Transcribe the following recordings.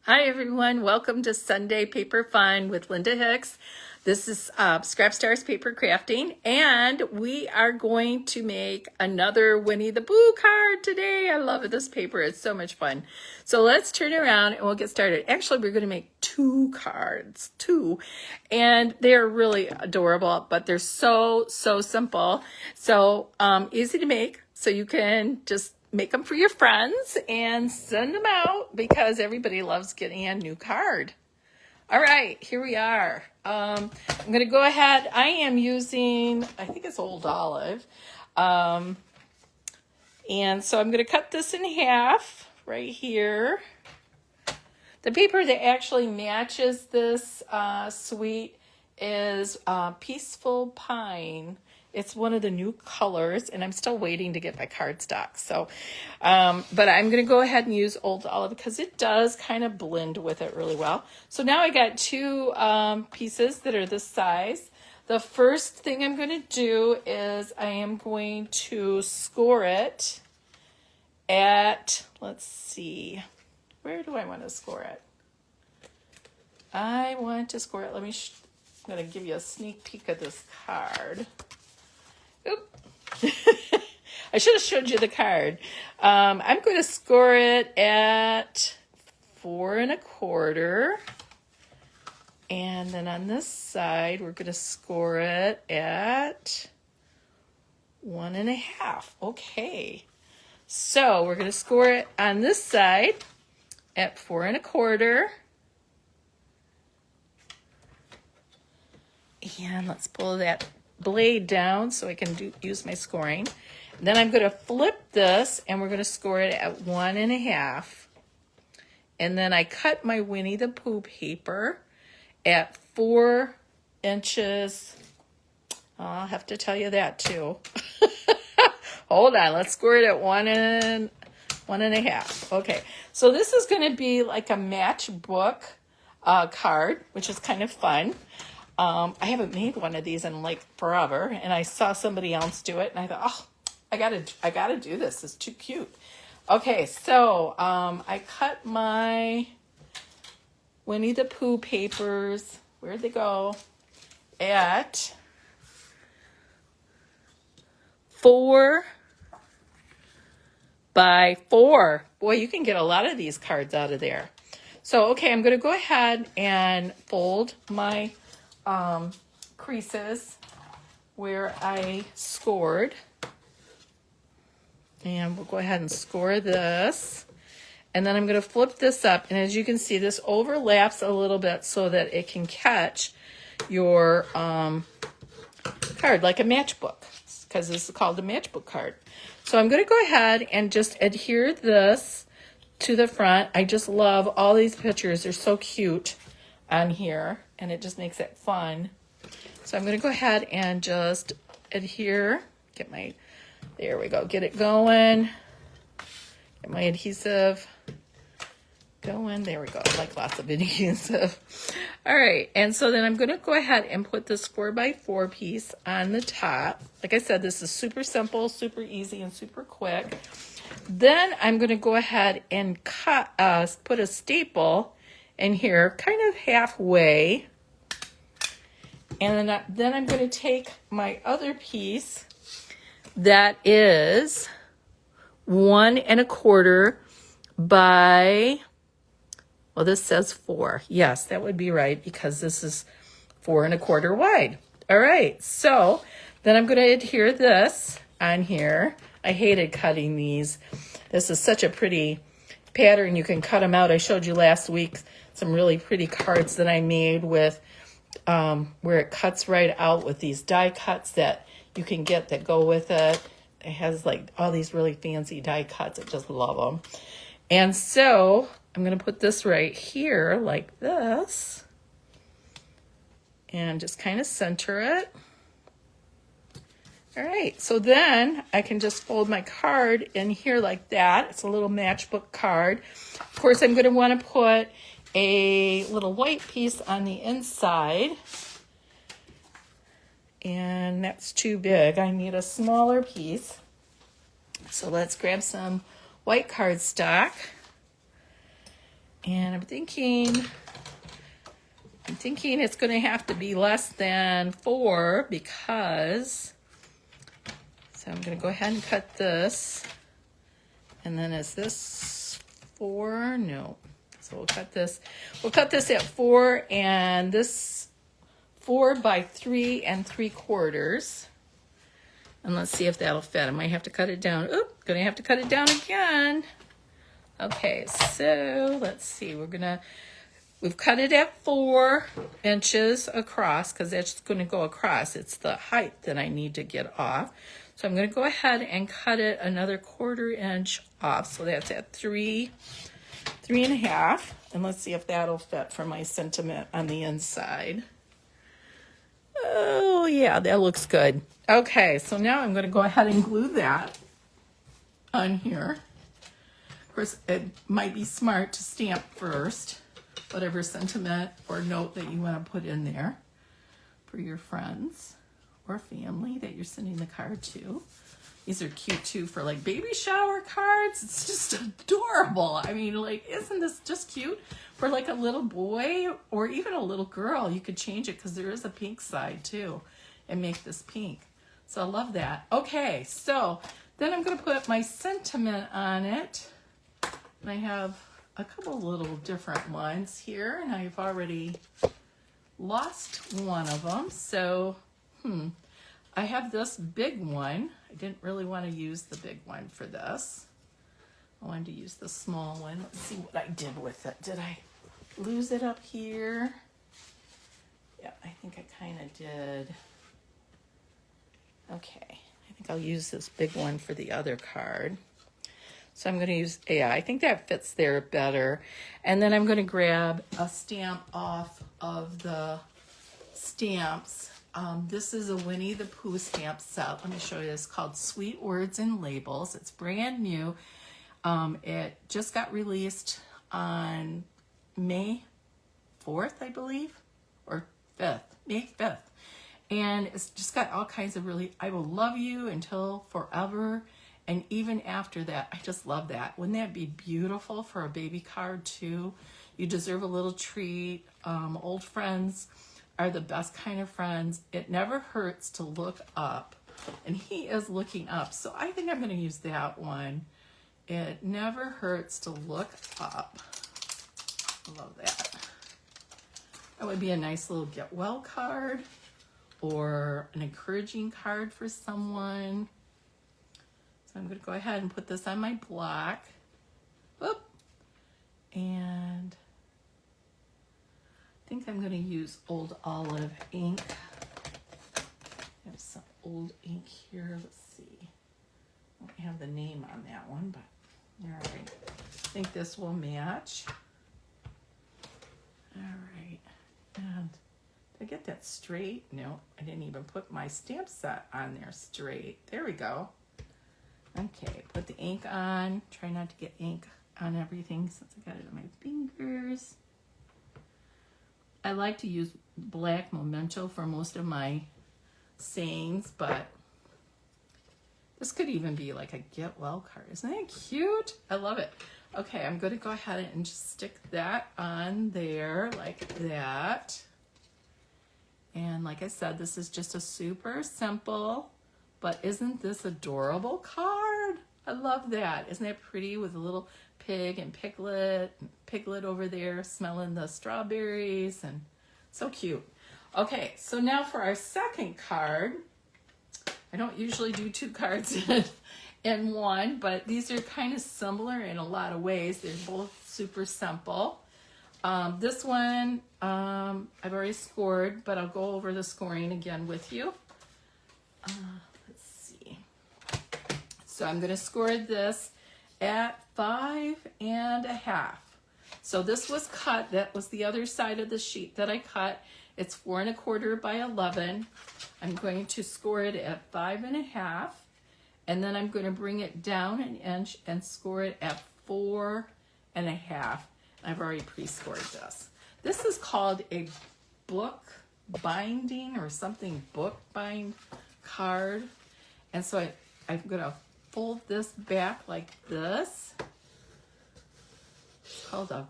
Hi everyone, welcome to Sunday Paper Fun with Linda Hicks. This is Scrap Stars Paper Crafting, and we are going to make another Winnie the Pooh card today. I love this paper, it's so much fun. So let's turn around and we'll get started. Actually, we're going to make two cards, and they're really adorable, but they're so simple. So easy to make, so you can just make them for your friends and send them out because everybody loves getting a new card. All right, here we are. I'm going to go ahead. I am using, I think it's Old Olive. And so I'm going to cut this in half right here. The paper that actually matches this suite is Peaceful Pine. It's one of the new colors, and I'm still waiting to get my cardstock. So, but I'm going to go ahead and use Old Olive because it does kind of blend with it really well. So now I got two pieces that are this size. The first thing I'm going to do is I am going to score it at, let's see, where do I want to score it? I want to score it, I'm going to give you a sneak peek of this card. Oop. I should have showed you the card. I'm going to score it at 4 1/4. And then on this side, we're going to score it at 1 1/2. Okay. So we're going to score it on this side at 4 1/4. And let's pull that blade down so I can use my scoring. And then I'm going to flip this and we're going to score it at 1 1/2. And then I cut my Winnie the Pooh paper at 4 inches. I'll have to tell you that too. Hold on, let's score it at 1 1/2. Okay, so this is going to be like a matchbook card, which is kind of fun. I haven't made one of these in like forever, and I saw somebody else do it, and I thought, oh, I gotta do this. It's too cute. Okay, so I cut my Winnie the Pooh papers. Where'd they go? At 4 by 4. Boy, you can get a lot of these cards out of there. So, okay, I'm going to go ahead and fold my creases where I scored. And we'll go ahead and score this. And then I'm going to flip this up. And as you can see, this overlaps a little bit so that it can catch your card like a matchbook, because this is called a matchbook card. So I'm going to go ahead and just adhere this to the front. I just love all these pictures. They're so cute on here, and it just makes it fun. So I'm going to go ahead and just adhere, there we go, get it going, get my adhesive going, there we go, I like lots of adhesive. All right, and so then I'm going to go ahead and put this 4 by 4 piece on the top. Like I said, this is super simple, super easy, and super quick. Then I'm going to go ahead and put a staple in here, kind of halfway. And then I'm going to take my other piece that is 1 1/4 by, well, this says 4. Yes, that would be right because this is 4 1/4 wide. All right, so then I'm going to adhere this on here. I hated cutting these. This is such a pretty pattern. You can cut them out. I showed you last week some really pretty cards that I made with where it cuts right out with these die cuts that you can get that go with it. It has like all these really fancy die cuts. I just love them. And so I'm going to put this right here like this and just kind of center it. All right, so then I can just fold my card in here like that. It's a little matchbook card. Of course, I'm going to want to put a little white piece on the inside. And that's too big. I need a smaller piece. So let's grab some white cardstock. And I'm thinking it's going to have to be less than 4 because, so I'm going to go ahead and cut this. And then is this 4? No. So we'll cut this. We'll cut this at 4, and this 4 by 3 3/4. And let's see if that'll fit. I might have to cut it down. Oop, gonna have to cut it down again. Okay, so let's see. We've cut it at 4 inches across because that's going to go across. It's the height that I need to get off. So I'm going to go ahead and cut it another 1/4 inch off. So that's at 3 1/2. And let's see if that'll fit for my sentiment on the inside. Oh yeah, that looks good. Okay, so now I'm going to go ahead and glue that on here. Of course, it might be smart to stamp first whatever sentiment or note that you want to put in there for your friends or family that you're sending the card to. These are cute too for like baby shower cards. It's just adorable. I mean, like, isn't this just cute? For like a little boy or even a little girl, you could change it because there is a pink side too and make this pink. So I love that. Okay, so then I'm going to put my sentiment on it. And I have a couple little different ones here, and I've already lost one of them. So, I have this big one. I didn't really want to use the big one for this. I wanted to use the small one. Let's see what I did with it. Did I lose it up here? Yeah, I think I kind of did. Okay, I think I'll use this big one for the other card. So I'm going to use, yeah, I think that fits there better. And then I'm going to grab a stamp off of the stamps. This is a Winnie the Pooh stamp set. Let me show you this, called Sweet Words and Labels. It's brand new. It just got released on May 4th, I believe, or 5th, May 5th. And it's just got all kinds of really, I will love you until forever. And even after that, I just love that. Wouldn't that be beautiful for a baby card too? You deserve a little treat. Old friends are the best kind of friends. It never hurts to look up. And he is looking up. So I think I'm going to use that one. It never hurts to look up. I love that. That would be a nice little get well card or an encouraging card for someone. So I'm going to go ahead and put this on my block. Whoop. And I think I'm going to use Old Olive ink. I have some old ink here. Let's see. I don't have the name on that one, but all right. I think this will match. All right. And did I get that straight? No, I didn't even put my stamp set on there straight. There we go. Okay, put the ink on. Try not to get ink on everything since I got it on my fingers. I like to use black memento for most of my sayings, but this could even be like a get well card. Isn't that cute? I love it. Okay, I'm going to go ahead and just stick that on there like that. And like I said, this is just a super simple, but isn't this adorable card? I love that. Isn't that pretty with a little pig and Piglet over there smelling the strawberries, and so cute. Okay, so now for our second card. I don't usually do 2 cards in one, but these are kind of similar in a lot of ways. They're both super simple. This one I've already scored, but I'll go over the scoring again with you. Let's see. So I'm going to score this at 5 1/2. So this was cut. That was the other side of the sheet that I cut. It's 4 1/4 by 11. I'm going to score it at 5 1/2, and then I'm going to bring it down an inch and score it at 4 1/2. I've already pre-scored this. This is called a book binding or something, book bind card. And so I'm going to fold this back like this. It's called a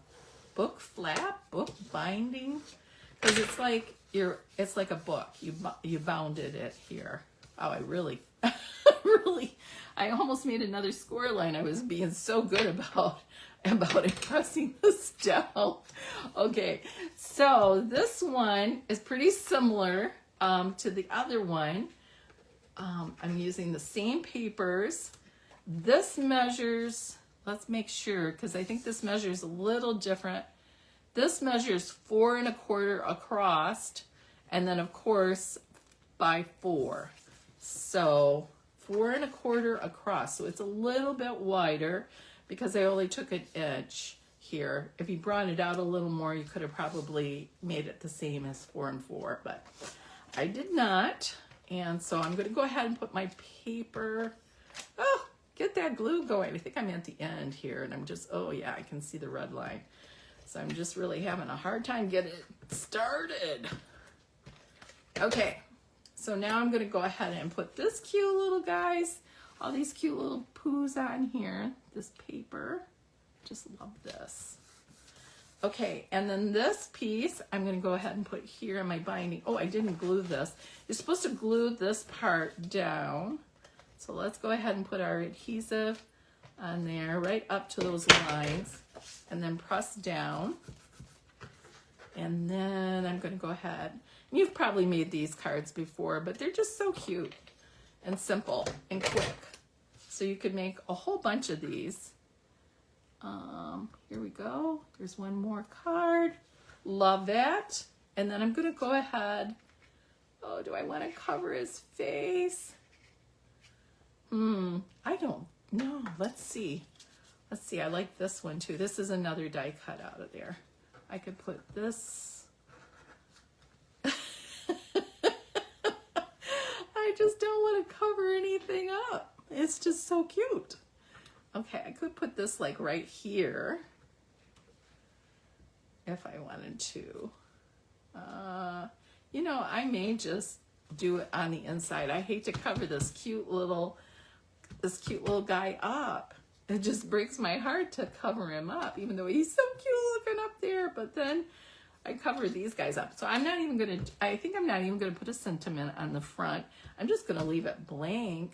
book flap, book binding, because it's like a book. You bounded it here. Oh, I really, I almost made another score line. I was being so good about impressing this down. Okay, so this one is pretty similar to the other one. I'm using the same papers. This measures, let's make sure, because I think this measures a little different. This measures 4 1/4 across, and then of course by 4. So 4 1/4 across. So it's a little bit wider because I only took an inch here. If you brought it out a little more, you could have probably made it the same as 4 4, but I did not. And so I'm going to go ahead and put my paper. Oh, get that glue going. I think I'm at the end here, and I'm just, oh yeah, I can see the red line. So I'm just really having a hard time getting it started. Okay, so now I'm going to go ahead and put this cute little guys, all these cute little poos on here, this paper. Just love this. Okay, and then this piece, I'm going to go ahead and put here in my binding. Oh, I didn't glue this. You're supposed to glue this part down. So let's go ahead and put our adhesive on there, right up to those lines, and then press down. And then I'm going to go ahead. You've probably made these cards before, but they're just so cute and simple and quick. So you could make a whole bunch of these. Here we go. There's one more card. Love that. And then I'm going to go ahead. Oh, do I want to cover his face? I don't know. Let's see. Let's see. I like this one too. This is another die cut out of there. I could put this. I just don't want to cover anything up. It's just so cute. Okay, I could put this like right here if I wanted to. You know, I may just do it on the inside. I hate to cover this cute little guy up. It just breaks my heart to cover him up, even though he's so cute looking up there. But then I cover these guys up. So I'm not even gonna, I think I'm not even gonna put a sentiment on the front. I'm just gonna leave it blank.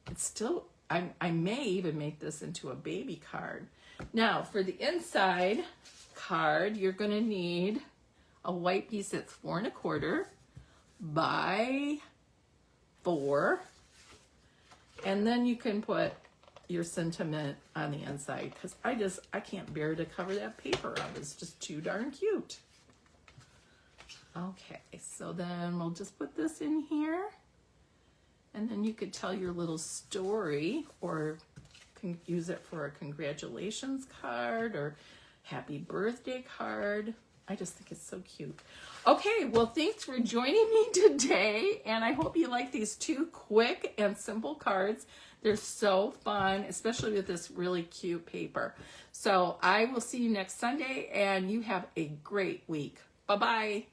It's still, I may even make this into a baby card. Now for the inside card, you're gonna need a white piece that's 4 1/4 by 4. And then you can put your sentiment on the inside, because I can't bear to cover that paper up. It's just too darn cute. Okay, so then we'll just put this in here, and then you could tell your little story, or can use it for a congratulations card or happy birthday card. I just think it's so cute. Okay, well, thanks for joining me today, and I hope you like these 2 quick and simple cards. They're so fun, especially with this really cute paper. So I will see you next Sunday, and you have a great week. Bye-bye.